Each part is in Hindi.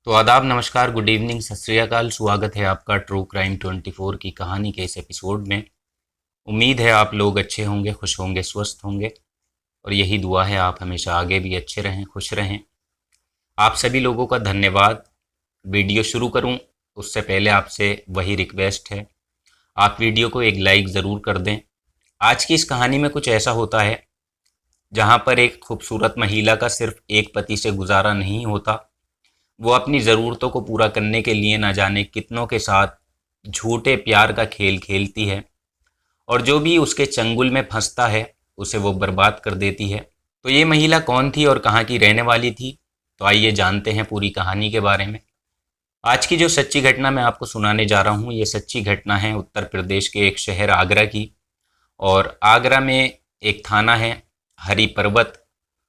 तो आदाब, नमस्कार, गुड इवनिंग, सत श्री अकाल। स्वागत है आपका ट्रू क्राइम 24 की कहानी के इस एपिसोड में। उम्मीद है आप लोग अच्छे होंगे, खुश होंगे, स्वस्थ होंगे और यही दुआ है आप हमेशा आगे भी अच्छे रहें, खुश रहें। आप सभी लोगों का धन्यवाद। वीडियो शुरू करूं उससे पहले आपसे वही रिक्वेस्ट है, आप वीडियो को एक लाइक ज़रूर कर दें। आज की इस कहानी में कुछ ऐसा होता है जहां पर एक खूबसूरत महिला का सिर्फ एक पति से गुजारा नहीं होता, वो अपनी ज़रूरतों को पूरा करने के लिए ना जाने कितनों के साथ झूठे प्यार का खेल खेलती है और जो भी उसके चंगुल में फंसता है उसे वो बर्बाद कर देती है। तो ये महिला कौन थी और कहाँ की रहने वाली थी? तो आइए जानते हैं पूरी कहानी के बारे में। आज की जो सच्ची घटना मैं आपको सुनाने जा रहा हूँ, ये सच्ची घटना है उत्तर प्रदेश के एक शहर आगरा की। और आगरा में एक थाना है हरी पर्वत,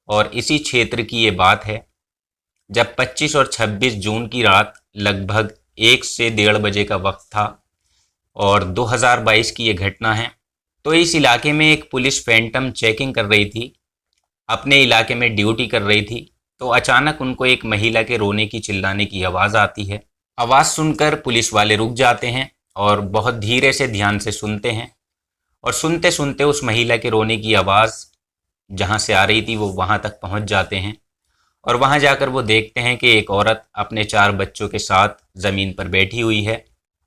और इसी क्षेत्र की ये बात है जब 25 और 26 जून की रात लगभग 1 से 1:30 बजे का वक्त था और 2022 की ये घटना है। तो इस इलाके में एक पुलिस फैंटम चेकिंग कर रही थी, अपने इलाके में ड्यूटी कर रही थी। तो अचानक उनको एक महिला के रोने की चिल्लाने की आवाज़ आती है। आवाज़ सुनकर पुलिस वाले रुक जाते हैं और बहुत धीरे से ध्यान से सुनते हैं, और सुनते सुनते उस महिला के रोने की आवाज़ जहाँ से आ रही थी वो वहाँ तक पहुँच जाते हैं। और वहाँ जाकर वो देखते हैं कि एक औरत अपने 4 बच्चों के साथ ज़मीन पर बैठी हुई है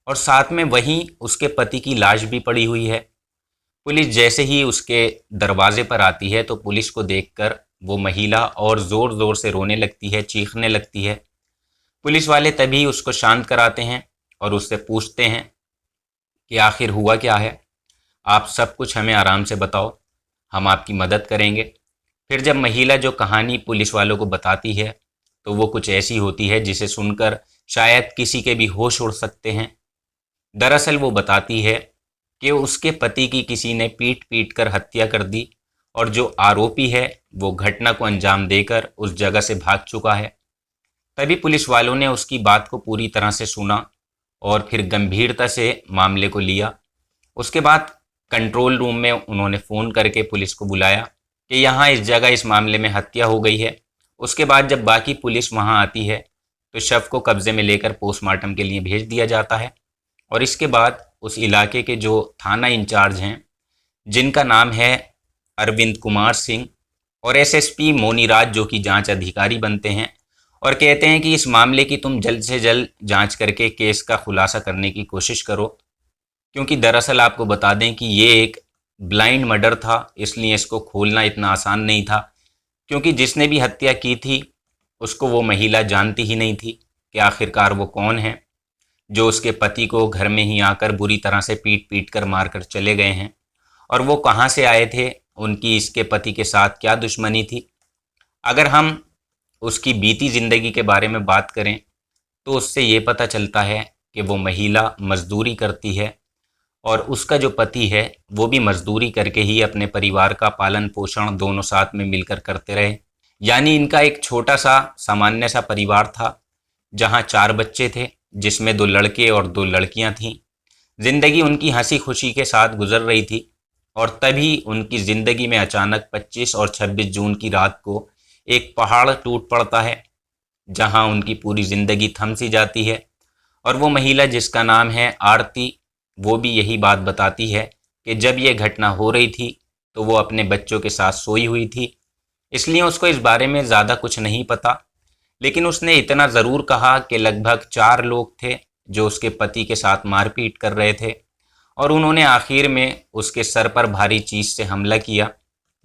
और साथ में वहीं उसके पति की लाश भी पड़ी हुई है। पुलिस जैसे ही उसके दरवाजे पर आती है तो पुलिस को देखकर वो महिला और ज़ोर ज़ोर से रोने लगती है, चीखने लगती है। पुलिस वाले तभी उसको शांत कराते हैं और उससे पूछते हैं कि आखिर हुआ क्या है, आप सब कुछ हमें आराम से बताओ, हम आपकी मदद करेंगे। फिर जब महिला जो कहानी पुलिस वालों को बताती है तो वो कुछ ऐसी होती है जिसे सुनकर शायद किसी के भी होश उड़ सकते हैं। दरअसल वो बताती है कि उसके पति की किसी ने पीट पीट कर हत्या कर दी और जो आरोपी है वो घटना को अंजाम देकर उस जगह से भाग चुका है। तभी पुलिस वालों ने उसकी बात को पूरी तरह से सुना और फिर गंभीरता से मामले को लिया। उसके बाद कंट्रोल रूम में उन्होंने फ़ोन करके पुलिस को बुलाया कि यहाँ इस जगह इस मामले में हत्या हो गई है। उसके बाद जब बाकी पुलिस वहाँ आती है तो शव को कब्ज़े में लेकर पोस्टमार्टम के लिए भेज दिया जाता है। और इसके बाद उस इलाके के जो थाना इंचार्ज हैं, जिनका नाम है अरविंद कुमार सिंह, और एसएसपी मोनीराज जो कि जांच अधिकारी बनते हैं, और कहते हैं कि इस मामले की तुम जल्द से जल्द जांच करके केस का खुलासा करने की कोशिश करो, क्योंकि दरअसल आपको बता दें कि ये एक ब्लाइंड मर्डर था, इसलिए इसको खोलना इतना आसान नहीं था, क्योंकि जिसने भी हत्या की थी उसको वो महिला जानती ही नहीं थी कि आखिरकार वो कौन है, जो उसके पति को घर में ही आकर बुरी तरह से पीट पीट कर मार कर चले गए हैं, और वो कहाँ से आए थे, उनकी इसके पति के साथ क्या दुश्मनी थी। अगर हम उसकी बीती ज़िंदगी के बारे में बात करें तो उससे ये पता चलता है कि वो महिला मजदूरी करती है और उसका जो पति है वो भी मजदूरी करके ही अपने परिवार का पालन पोषण दोनों साथ में मिलकर करते रहे। यानी इनका एक छोटा सा सामान्य सा परिवार था जहाँ 4 बच्चे थे, जिसमें 2 लड़के और 2 लड़कियाँ थीं। ज़िंदगी उनकी हंसी खुशी के साथ गुजर रही थी और तभी उनकी ज़िंदगी में अचानक 25 और 26 जून की रात को एक पहाड़ टूट पड़ता है, जहाँ उनकी पूरी ज़िंदगी थम सी जाती है। और वो महिला जिसका नाम है आरती, वो भी यही बात बताती है कि जब ये घटना हो रही थी तो वो अपने बच्चों के साथ सोई हुई थी, इसलिए उसको इस बारे में ज़्यादा कुछ नहीं पता। लेकिन उसने इतना ज़रूर कहा कि लगभग 4 लोग थे जो उसके पति के साथ मारपीट कर रहे थे, और उन्होंने आखिर में उसके सर पर भारी चीज़ से हमला किया,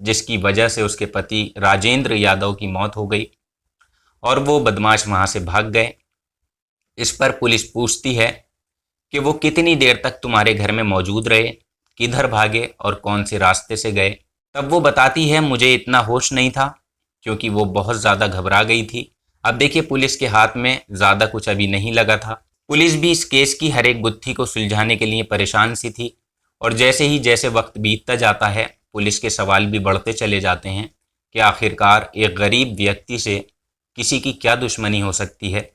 जिसकी वजह से उसके पति राजेंद्र यादव की मौत हो गई और वो बदमाश वहाँ से भाग गए। इस पर पुलिस पूछती है कि वो कितनी देर तक तुम्हारे घर में मौजूद रहे, किधर भागे और कौन से रास्ते से गए। तब वो बताती है मुझे इतना होश नहीं था, क्योंकि वो बहुत ज़्यादा घबरा गई थी। अब देखिए, पुलिस के हाथ में ज़्यादा कुछ अभी नहीं लगा था। पुलिस भी इस केस की हर एक गुत्थी को सुलझाने के लिए परेशान सी थी, और जैसे वक्त बीतता जाता है पुलिस के सवाल भी बढ़ते चले जाते हैं कि आखिरकार एक गरीब व्यक्ति से किसी की क्या दुश्मनी हो सकती है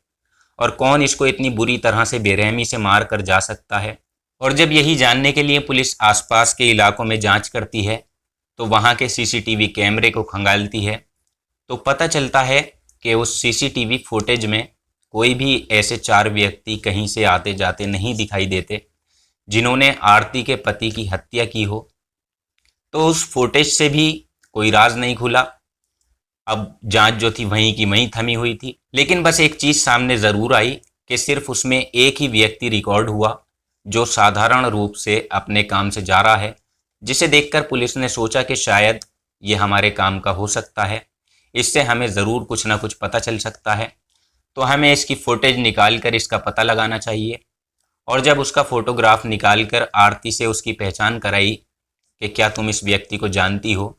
और कौन इसको इतनी बुरी तरह से बेरहमी से मार कर जा सकता है। और जब यही जानने के लिए पुलिस आसपास के इलाकों में जांच करती है तो वहां के सीसीटीवी कैमरे को खंगालती है, तो पता चलता है कि उस सीसीटीवी फुटेज में कोई भी ऐसे 4 व्यक्ति कहीं से आते जाते नहीं दिखाई देते जिन्होंने आरती के पति की हत्या की हो, तो उस फुटेज से भी कोई राज नहीं खुला। अब जांच जो थी वहीं की वहीं थमी हुई थी। लेकिन बस एक चीज़ सामने ज़रूर आई कि सिर्फ उसमें एक ही व्यक्ति रिकॉर्ड हुआ जो साधारण रूप से अपने काम से जा रहा है, जिसे देखकर पुलिस ने सोचा कि शायद ये हमारे काम का हो सकता है, इससे हमें ज़रूर कुछ ना कुछ पता चल सकता है, तो हमें इसकी फुटेज निकाल कर इसका पता लगाना चाहिए। और जब उसका फ़ोटोग्राफ निकाल कर आरती से उसकी पहचान कराई कि क्या तुम इस व्यक्ति को जानती हो,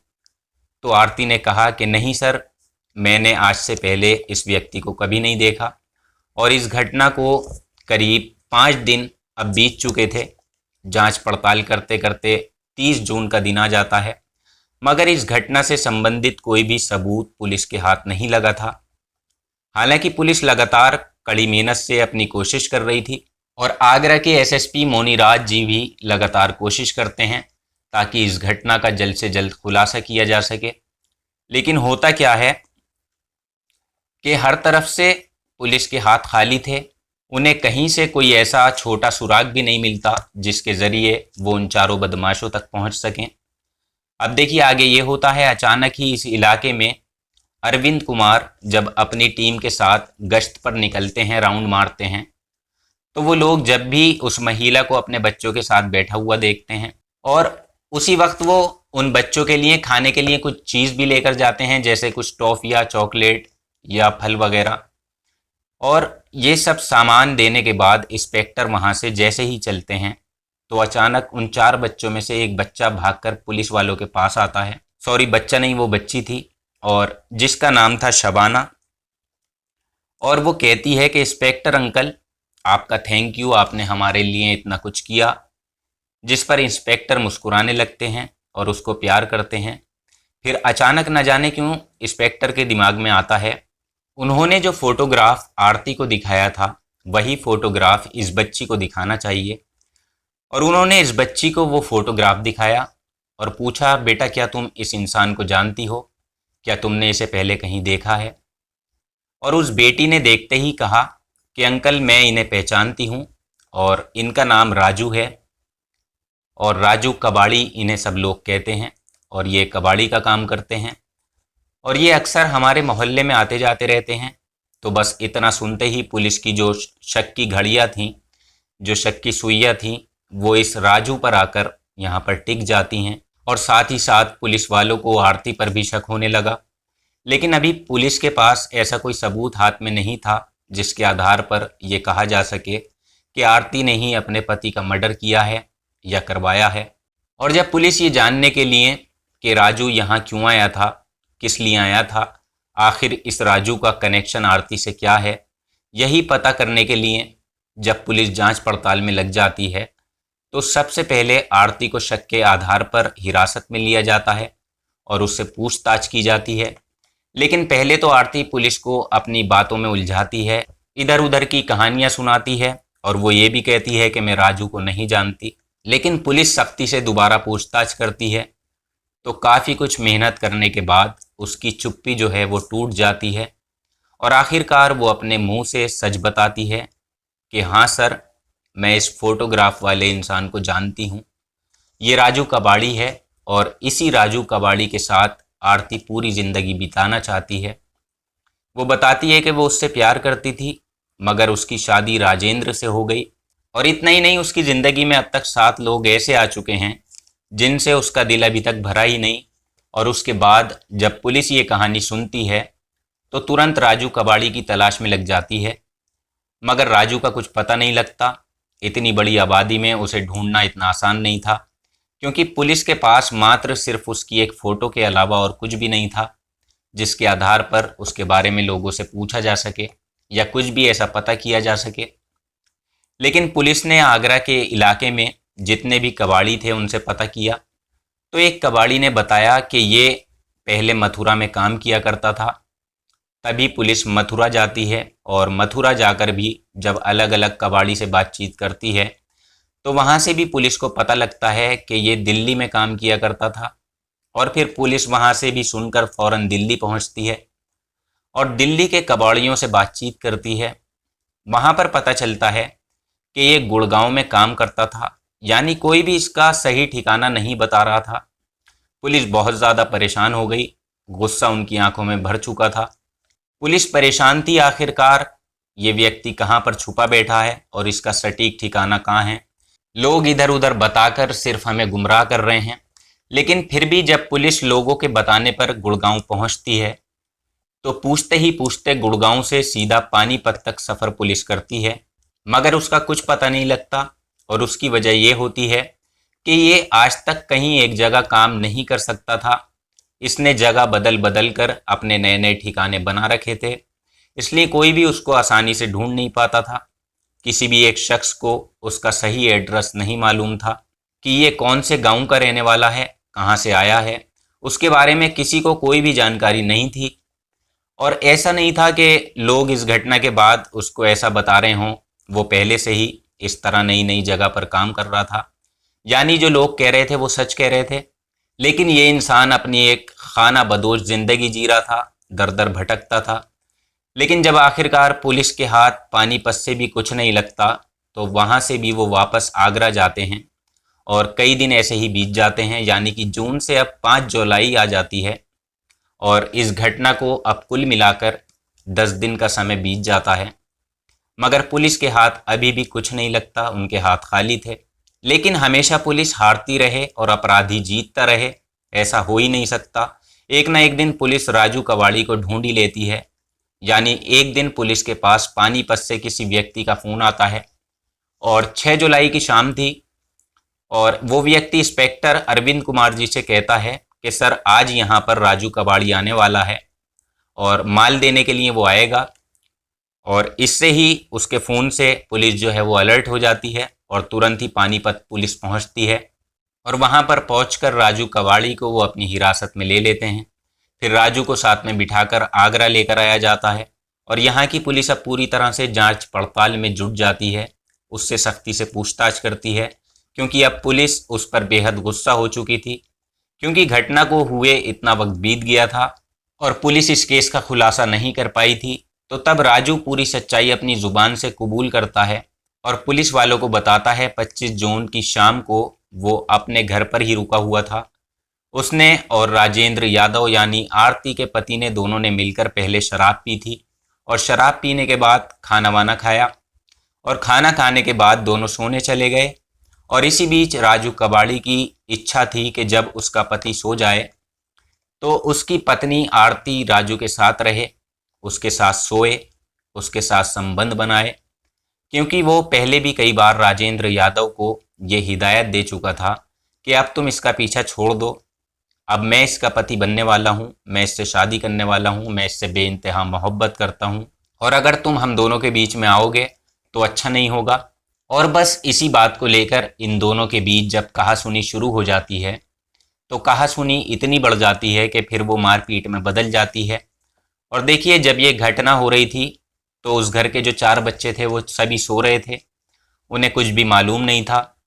तो आरती ने कहा कि नहीं सर, मैंने आज से पहले इस व्यक्ति को कभी नहीं देखा। और इस घटना को करीब 5 दिन अब बीत चुके थे। जांच पड़ताल करते करते 30 जून का दिन आ जाता है, मगर इस घटना से संबंधित कोई भी सबूत पुलिस के हाथ नहीं लगा था। हालांकि पुलिस लगातार कड़ी मेहनत से अपनी कोशिश कर रही थी और आगरा के एसएसपी मोनीराज जी भी लगातार कोशिश करते हैं ताकि इस घटना का जल्द से जल्द खुलासा किया जा सके। लेकिन होता क्या है कि हर तरफ से पुलिस के हाथ खाली थे। उन्हें कहीं से कोई ऐसा छोटा सुराग भी नहीं मिलता जिसके ज़रिए वो उन चारों बदमाशों तक पहुंच सकें। अब देखिए आगे ये होता है, अचानक ही इस इलाके में अरविंद कुमार जब अपनी टीम के साथ गश्त पर निकलते हैं, राउंड मारते हैं, तो वो लोग जब भी उस महिला को अपने बच्चों के साथ बैठा हुआ देखते हैं और उसी वक्त वो उन बच्चों के लिए खाने के लिए कुछ चीज़ भी लेकर जाते हैं, जैसे कुछ टॉफ़िया, चॉकलेट या फल वगैरह। और ये सब सामान देने के बाद इंस्पेक्टर वहाँ से जैसे ही चलते हैं तो अचानक उन 4 बच्चों में से एक बच्चा भागकर पुलिस वालों के पास आता है। सॉरी, बच्चा नहीं, वो बच्ची थी, और जिसका नाम था शबाना। और वो कहती है कि इंस्पेक्टर अंकल, आपका थैंक यू, आपने हमारे लिए इतना कुछ किया। जिस पर इंस्पेक्टर मुस्कुराने लगते हैं और उसको प्यार करते हैं। फिर अचानक न जाने क्यों इंस्पेक्टर के दिमाग में आता है, उन्होंने जो फोटोग्राफ आरती को दिखाया था वही फोटोग्राफ इस बच्ची को दिखाना चाहिए। और उन्होंने इस बच्ची को वो फोटोग्राफ दिखाया और पूछा, बेटा क्या तुम इस इंसान को जानती हो? क्या तुमने इसे पहले कहीं देखा है? और उस बेटी ने देखते ही कहा कि अंकल, मैं इन्हें पहचानती हूँ और इनका नाम राजू है और राजू कबाड़ी इन्हें सब लोग कहते हैं और ये कबाड़ी का काम करते हैं और ये अक्सर हमारे मोहल्ले में आते जाते रहते हैं। तो बस इतना सुनते ही पुलिस की जो शक की घड़ियाँ थीं, जो शक की सुइयाँ थीं, वो इस राजू पर आकर यहाँ पर टिक जाती हैं और साथ ही साथ पुलिस वालों को आरती पर भी शक होने लगा। लेकिन अभी पुलिस के पास ऐसा कोई सबूत हाथ में नहीं था जिसके आधार पर यह कहा जा सके कि आरती ने ही अपने पति का मर्डर किया है या करवाया है। और जब पुलिस ये जानने के लिए कि राजू यहाँ क्यों आया था, किस लिए आया था, आखिर इस राजू का कनेक्शन आरती से क्या है, यही पता करने के लिए जब पुलिस जांच पड़ताल में लग जाती है तो सबसे पहले आरती को शक के आधार पर हिरासत में लिया जाता है और उससे पूछताछ की जाती है। लेकिन पहले तो आरती पुलिस को अपनी बातों में उलझाती है, इधर उधर की कहानियां सुनाती है और वो ये भी कहती है कि मैं राजू को नहीं जानती। लेकिन पुलिस सख्ती से दोबारा पूछताछ करती है तो काफ़ी कुछ मेहनत करने के बाद उसकी चुप्पी जो है वो टूट जाती है और आखिरकार वो अपने मुंह से सच बताती है कि हाँ सर, मैं इस फोटोग्राफ वाले इंसान को जानती हूँ, ये राजू कबाड़ी है और इसी राजू कबाड़ी के साथ आरती पूरी ज़िंदगी बिताना चाहती है। वो बताती है कि वो उससे प्यार करती थी मगर उसकी शादी राजेंद्र से हो गई और इतना ही नहीं, उसकी ज़िंदगी में अब तक 7 लोग ऐसे आ चुके हैं जिनसे उसका दिल अभी तक भरा ही नहीं। और उसके बाद जब पुलिस ये कहानी सुनती है तो तुरंत राजू कबाड़ी की तलाश में लग जाती है, मगर राजू का कुछ पता नहीं लगता। इतनी बड़ी आबादी में उसे ढूंढना इतना आसान नहीं था क्योंकि पुलिस के पास मात्र सिर्फ उसकी एक फ़ोटो के अलावा और कुछ भी नहीं था जिसके आधार पर उसके बारे में लोगों से पूछा जा सके या कुछ भी ऐसा पता किया जा सके। लेकिन पुलिस ने आगरा के इलाके में जितने भी कबाड़ी थे उनसे पता किया तो एक कबाड़ी ने बताया कि ये पहले मथुरा में काम किया करता था। तभी पुलिस मथुरा जाती है और मथुरा जाकर भी जब अलग अलग कबाड़ी से बातचीत करती है तो वहाँ से भी पुलिस को पता लगता है कि ये दिल्ली में काम किया करता था। और फिर पुलिस वहाँ से भी सुनकर फ़ौरन दिल्ली पहुँचती है और दिल्ली के कबाड़ियों से बातचीत करती है वहाँ पर पता चलता है कि ये गुड़गांव में काम करता था, यानी कोई भी इसका सही ठिकाना नहीं बता रहा था। पुलिस बहुत ज़्यादा परेशान हो गई, गुस्सा उनकी आंखों में भर चुका था। पुलिस परेशान थी, आखिरकार ये व्यक्ति कहाँ पर छुपा बैठा है और इसका सटीक ठिकाना कहाँ है। लोग इधर उधर बताकर सिर्फ हमें गुमराह कर रहे हैं। लेकिन फिर भी जब पुलिस लोगों के बताने पर गुड़गांव पहुंचती है तो पूछते ही पूछते गुड़गांव से सीधा पानीपत तक सफ़र पुलिस करती है, मगर उसका कुछ पता नहीं लगता। और उसकी वजह ये होती है कि ये आज तक कहीं एक जगह काम नहीं कर सकता था। इसने जगह बदल बदल कर अपने नए नए ठिकाने बना रखे थे, इसलिए कोई भी उसको आसानी से ढूंढ नहीं पाता था। किसी भी एक शख्स को उसका सही एड्रेस नहीं मालूम था कि ये कौन से गांव का रहने वाला है, कहाँ से आया है। उसके बारे में किसी को कोई भी जानकारी नहीं थी। और ऐसा नहीं था कि लोग इस घटना के बाद उसको ऐसा बता रहे हों, वो पहले से ही इस तरह नई नई जगह पर काम कर रहा था। यानी जो लोग कह रहे थे वो सच कह रहे थे। लेकिन ये इंसान अपनी एक खाना बदोश जिंदगी जी रहा था, दर दर भटकता था। लेकिन जब आखिरकार पुलिस के हाथ पानीपत से भी कुछ नहीं लगता तो वहाँ से भी वो वापस आगरा जाते हैं। और कई दिन ऐसे ही बीत जाते हैं, यानी कि जून से अब 5 जुलाई आ जाती है और इस घटना को अब कुल मिलाकर 10 दिन का समय बीत जाता है। मगर पुलिस के हाथ अभी भी कुछ नहीं लगता, उनके हाथ खाली थे। लेकिन हमेशा पुलिस हारती रहे और अपराधी जीतता रहे, ऐसा हो ही नहीं सकता। एक ना एक दिन पुलिस राजू कबाड़ी को ढूंढ ही लेती है। यानी एक दिन पुलिस के पास पानीपत से किसी व्यक्ति का फ़ोन आता है और 6 जुलाई की शाम थी और वो व्यक्ति इंस्पेक्टर अरविंद कुमार जी से कहता है कि सर आज यहाँ पर राजू कबाड़ी आने वाला है और माल देने के लिए वो आएगा। और इससे ही उसके फ़ोन से पुलिस जो है वो अलर्ट हो जाती है और तुरंत ही पानीपत पुलिस पहुँचती है और वहाँ पर पहुँचकर राजू कबाड़ी को वो अपनी हिरासत में ले लेते हैं। फिर राजू को साथ में बिठाकर आगरा लेकर आया जाता है और यहाँ की पुलिस अब पूरी तरह से जांच पड़ताल में जुट जाती है, उससे सख्ती से पूछताछ करती है, क्योंकि अब पुलिस उस पर बेहद गुस्सा हो चुकी थी, क्योंकि घटना को हुए इतना वक्त बीत गया था और पुलिस इस केस का खुलासा नहीं कर पाई थी। तो तब राजू पूरी सच्चाई अपनी ज़ुबान से कबूल करता है और पुलिस वालों को बताता है 25 जून की शाम को वो अपने घर पर ही रुका हुआ था। उसने और राजेंद्र यादव यानी आरती के पति ने दोनों ने मिलकर पहले शराब पी थी और शराब पीने के बाद खाना वाना खाया और खाना खाने के बाद दोनों सोने चले गए। और इसी बीच राजू कबाड़ी की इच्छा थी कि जब उसका पति सो जाए तो उसकी पत्नी आरती राजू के साथ रहे, उसके साथ सोए, उसके साथ संबंध बनाए, क्योंकि वो पहले भी कई बार राजेंद्र यादव को ये हिदायत दे चुका था कि अब तुम इसका पीछा छोड़ दो, अब मैं इसका पति बनने वाला हूँ, मैं इससे शादी करने वाला हूँ, मैं इससे बेइंतहा मोहब्बत करता हूँ और अगर तुम हम दोनों के बीच में आओगे तो अच्छा नहीं होगा। और बस इसी बात को लेकर इन दोनों के बीच जब कहासुनी शुरू हो जाती है तो कहासुनी इतनी बढ़ जाती है कि फिर वो मारपीट में बदल जाती है। और देखिए, जब ये घटना हो रही थी तो उस घर के जो 4 बच्चे थे वो सभी सो रहे थे, उन्हें कुछ भी मालूम नहीं था।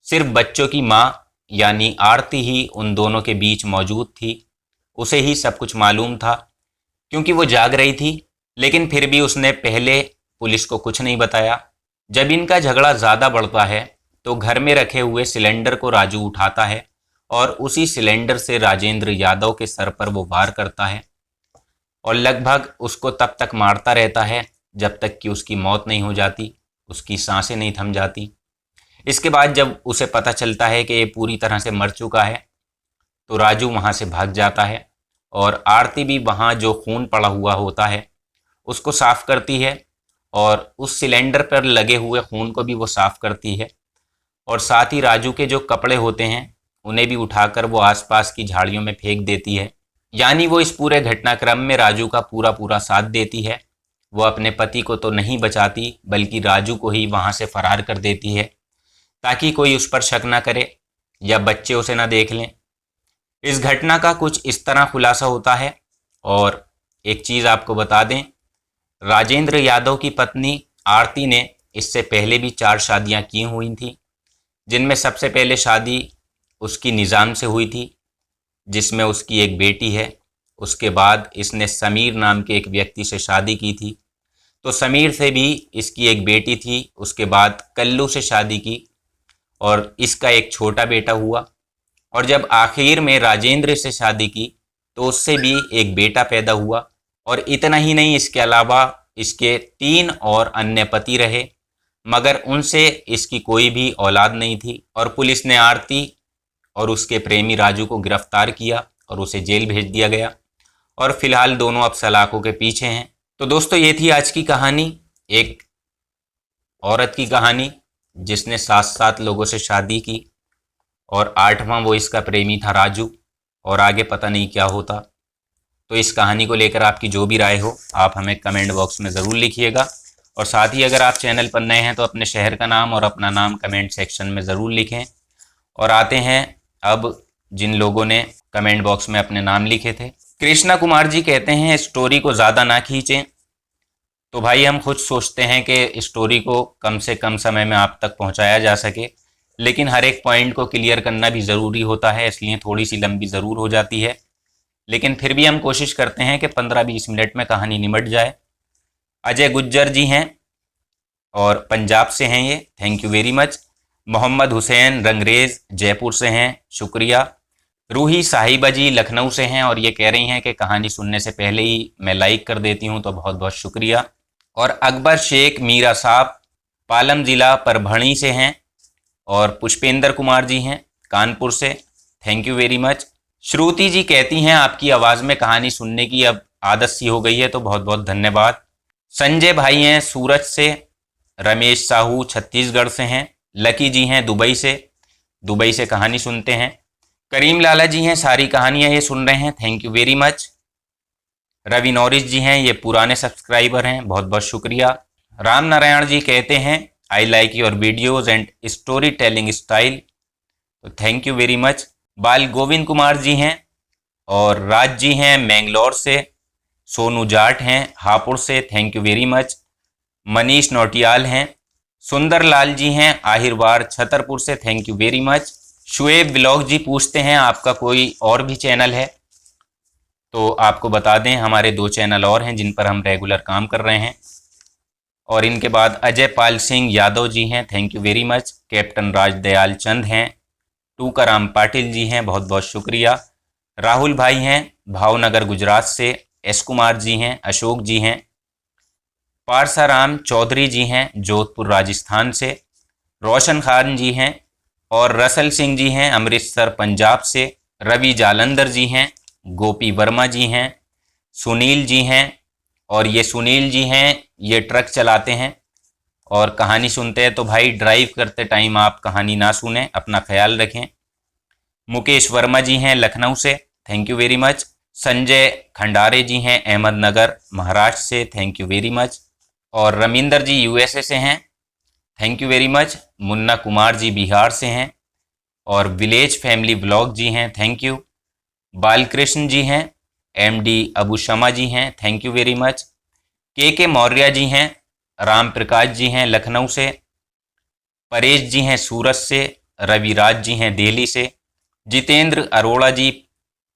सिर्फ बच्चों की माँ यानी आरती ही उन दोनों के बीच मौजूद थी, उसे ही सब कुछ मालूम था क्योंकि वो जाग रही थी। लेकिन फिर भी उसने पहले पुलिस को कुछ नहीं बताया। जब इनका झगड़ा ज़्यादा बढ़ता है तो घर में रखे हुए सिलेंडर को राजू उठाता है और उसी सिलेंडर से राजेंद्र यादव के सर पर वो वार करता है और लगभग उसको तब तक मारता रहता है जब तक कि उसकी मौत नहीं हो जाती, उसकी सांसें नहीं थम जाती। इसके बाद जब उसे पता चलता है कि ये पूरी तरह से मर चुका है तो राजू वहाँ से भाग जाता है और आरती भी वहाँ जो खून पड़ा हुआ होता है उसको साफ़ करती है और उस सिलेंडर पर लगे हुए खून को भी वो साफ़ करती है और साथ ही राजू के जो कपड़े होते हैं उन्हें भी उठाकर वो आसपास की झाड़ियों में फेंक देती है। यानी वो इस पूरे घटनाक्रम में राजू का पूरा पूरा साथ देती है। वो अपने पति को तो नहीं बचाती बल्कि राजू को ही वहाँ से फरार कर देती है ताकि कोई उस पर शक ना करे या बच्चे उसे ना देख लें। इस घटना का कुछ इस तरह खुलासा होता है। और एक चीज़ आपको बता दें, राजेंद्र यादव की पत्नी आरती ने इससे पहले भी 4 शादियां की हुई थी, जिनमें सबसे पहले शादी उसकी निज़ाम से हुई थी जिसमें उसकी एक बेटी है। उसके बाद इसने समीर नाम के एक व्यक्ति से शादी की थी तो समीर से भी इसकी एक बेटी थी, उसके बाद कल्लू से शादी की और इसका एक छोटा बेटा हुआ, और जब आखिर में राजेंद्र से शादी की तो उससे भी एक बेटा पैदा हुआ। और इतना ही नहीं, इसके अलावा इसके 3 और अन्य पति रहे, मगर उनसे इसकी कोई भी औलाद नहीं थी। और पुलिस ने आरती और उसके प्रेमी राजू को गिरफ्तार किया और उसे जेल भेज दिया गया, और फिलहाल दोनों अब सलाखों के पीछे हैं। तो दोस्तों, ये थी आज की कहानी, एक औरत की कहानी जिसने 7 लोगों से शादी की और 8वां वो इसका प्रेमी था राजू, और आगे पता नहीं क्या होता। तो इस कहानी को लेकर आपकी जो भी राय हो आप हमें कमेंट बॉक्स में ज़रूर लिखिएगा, और साथ ही अगर आप चैनल पर नए हैं तो अपने शहर का नाम और अपना नाम कमेंट सेक्शन में ज़रूर लिखें। और आते हैं अब जिन लोगों ने कमेंट बॉक्स में अपने नाम लिखे थे। कृष्णा कुमार जी कहते हैं स्टोरी को ज़्यादा ना खींचें। तो भाई, हम खुद सोचते हैं कि स्टोरी को कम से कम समय में आप तक पहुंचाया जा सके, लेकिन हर एक पॉइंट को क्लियर करना भी ज़रूरी होता है, इसलिए थोड़ी सी लंबी ज़रूर हो जाती है, लेकिन फिर भी हम कोशिश करते हैं कि 15-20 मिनट में कहानी निमट जाए। अजय गुज्जर जी हैं और पंजाब से हैं ये, thank you very much. Mohammad Hussain Rangrez Jaipur से हैं, शुक्रिया। रूही साहिबा जी लखनऊ से हैं और ये कह रही हैं कि कहानी सुनने से पहले ही मैं लाइक कर देती हूँ, तो बहुत बहुत शुक्रिया। और अकबर शेख मीरा साहब पालम ज़िला परभणी से हैं, और पुष्पेंद्र कुमार जी हैं कानपुर से, थैंक यू वेरी मच। श्रुति जी कहती हैं आपकी आवाज़ में कहानी सुनने की अब आदत सी हो गई है, तो बहुत बहुत धन्यवाद। संजय भाई हैं सूरत से, रमेश साहू छत्तीसगढ़ से हैं, लकी जी हैं दुबई से कहानी सुनते हैं। करीम लाला जी हैं सारी कहानियाँ ये सुन रहे हैं, thank you very much. Ravi Norris ji हैं, ये पुराने सब्सक्राइबर हैं, बहुत बहुत शुक्रिया। राम नारायण जी कहते हैं I like your videos and story telling style, तो थैंक यू वेरी मच। बाल गोविंद कुमार जी हैं, और राज जी हैं मैंगलोर से, सोनू जाट हैं हापुड़ से, thank you very much. Manish Nautiyal हैं, सुंदर लाल जी हैं आहिरवार छतरपुर से, thank you very much. Shoaib blog ji पूछते हैं आपका कोई और भी चैनल है? तो आपको बता दें हमारे 2 चैनल और हैं जिन पर हम रेगुलर काम कर रहे हैं। और इनके बाद अजय पाल सिंह यादव जी हैं, thank you very much. Captain Raj Dayal Chand हैं, टूकाराम पाटिल जी हैं, बहुत बहुत शुक्रिया। राहुल भाई हैं भावनगर गुजरात से, एस कुमार जी हैं, अशोक जी हैं, पारसाराम चौधरी जी हैं जोधपुर राजस्थान से, रोशन खान जी हैं, और रसल सिंह जी हैं अमृतसर पंजाब से, रवि जालंधर जी हैं, गोपी वर्मा जी हैं, सुनील जी हैं, और ये सुनील जी हैं ये ट्रक चलाते हैं और कहानी सुनते हैं। तो भाई, ड्राइव करते टाइम आप कहानी ना सुने, अपना ख्याल रखें। मुकेश वर्मा जी हैं लखनऊ से, thank you very much. Sanjay Khandare ji हैं अहमदनगर महाराष्ट्र से, थैंक यू वेरी मच। और रमिंदर जी यूएसए से हैं, thank you very much. Munna Kumar ji Bihar से हैं, और विलेज फैमिली ब्लॉग जी हैं, थैंक यू। बालकृष्ण जी हैं, एमडी अबू शमा जी हैं, थैंक यू वेरी मच। के मौर्य जी हैं, राम प्रकाश जी हैं लखनऊ से, परेश जी हैं सूरत से, रविराज जी हैं दिल्ली से, जितेंद्र अरोड़ा जी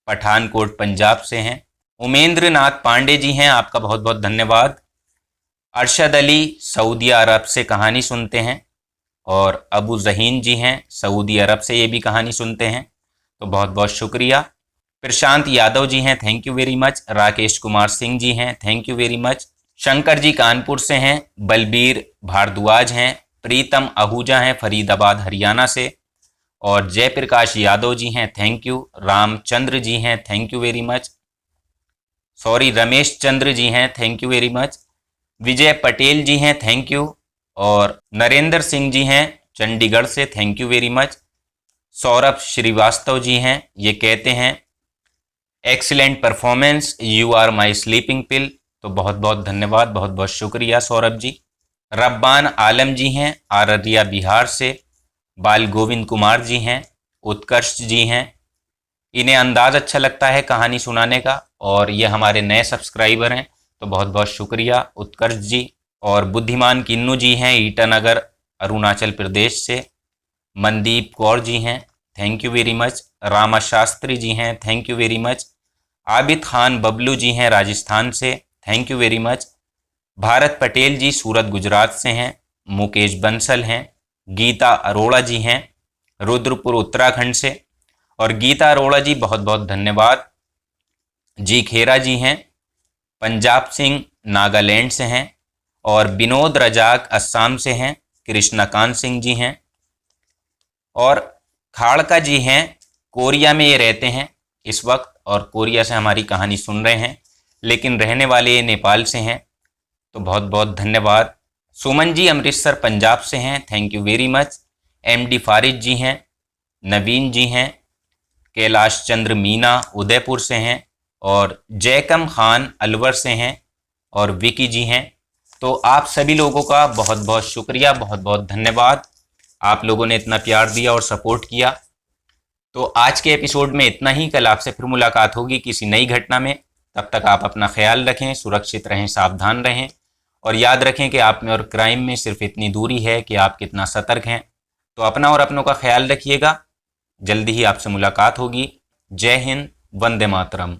पठानकोट पंजाब से हैं, उमेंद्र नाथ पांडे जी हैं, आपका बहुत बहुत धन्यवाद। अरशद अली सऊदी अरब से कहानी सुनते हैं, और अबू जहीन जी हैं सऊदी अरब से, ये भी कहानी सुनते हैं, तो बहुत बहुत शुक्रिया। प्रशांत यादव जी हैं, thank you very much. Rakesh Kumar Singh ji हैं, thank you very much. Shankar ji Kanpur से हैं, बलबीर भारद्वाज हैं, प्रीतम आहूजा हैं फरीदाबाद हरियाणा से, और जयप्रकाश यादव जी हैं, थैंक यू। रामचंद्र जी हैं, thank you very much. Ramesh Chandra ji हैं, thank you very much. Vijay Patel ji हैं, थैंक यू। और नरेंद्र सिंह जी हैं चंडीगढ़ से, thank you very much. Saurabh Srivastava ji हैं, ये कहते हैं excellent performance, you are my sleeping pill, तो बहुत बहुत धन्यवाद, बहुत बहुत शुक्रिया सौरभ जी। रब्बान आलम जी हैं अररिया बिहार से, बाल गोविंद कुमार जी हैं, उत्कर्ष जी हैं, इन्हें अंदाज़ अच्छा लगता है कहानी सुनाने का, और ये हमारे नए सब्सक्राइबर हैं, तो बहुत बहुत शुक्रिया उत्कर्ष जी। और बुद्धिमान किन्नू जी हैं ईटानगर अरुणाचल प्रदेश से, मनदीप कौर जी हैं, thank you very much. Rama Shastri ji हैं, thank you very much. Abid Khan Bablu ji हैं राजस्थान से, thank you very much. Bharat Patel ji Surat Gujarat से हैं। मुकेश बंसल हैं। गीता अरोड़ा जी हैं रुद्रपुर उत्तराखंड से। और गीता अरोड़ा जी बहुत बहुत धन्यवाद। जी खेरा जी हैं पंजाब सिंह नागालैंड से हैं। और विनोद रजाक असम से हैं। कृष्णकांत सिंह जी हैं। और खाड़का जी हैं कोरिया में, ये रहते हैं इस वक्त और कोरिया से हमारी कहानी सुन रहे हैं, लेकिन रहने वाले ये नेपाल से हैं, तो बहुत बहुत धन्यवाद। सुमन जी अमृतसर पंजाब से हैं, thank you very much. MD Farid ji हैं, नवीन जी हैं, कैलाश चंद्र मीना उदयपुर से हैं, और जयकम खान अलवर से हैं, और विकी जी हैं। तो आप सभी लोगों का बहुत बहुत शुक्रिया, बहुत बहुत धन्यवाद। आप लोगों ने इतना प्यार दिया और सपोर्ट किया। तो आज के एपिसोड में इतना ही। कल आपसे फिर मुलाकात होगी किसी नई घटना में। तब तक आप अपना ख्याल रखें, सुरक्षित रहें, सावधान रहें, और याद रखें कि आप में और क्राइम में सिर्फ इतनी दूरी है कि आप कितना सतर्क हैं। तो अपना और अपनों का ख्याल रखिएगा। जल्दी ही आपसे मुलाकात होगी। जय हिंद, वंदे मातरम।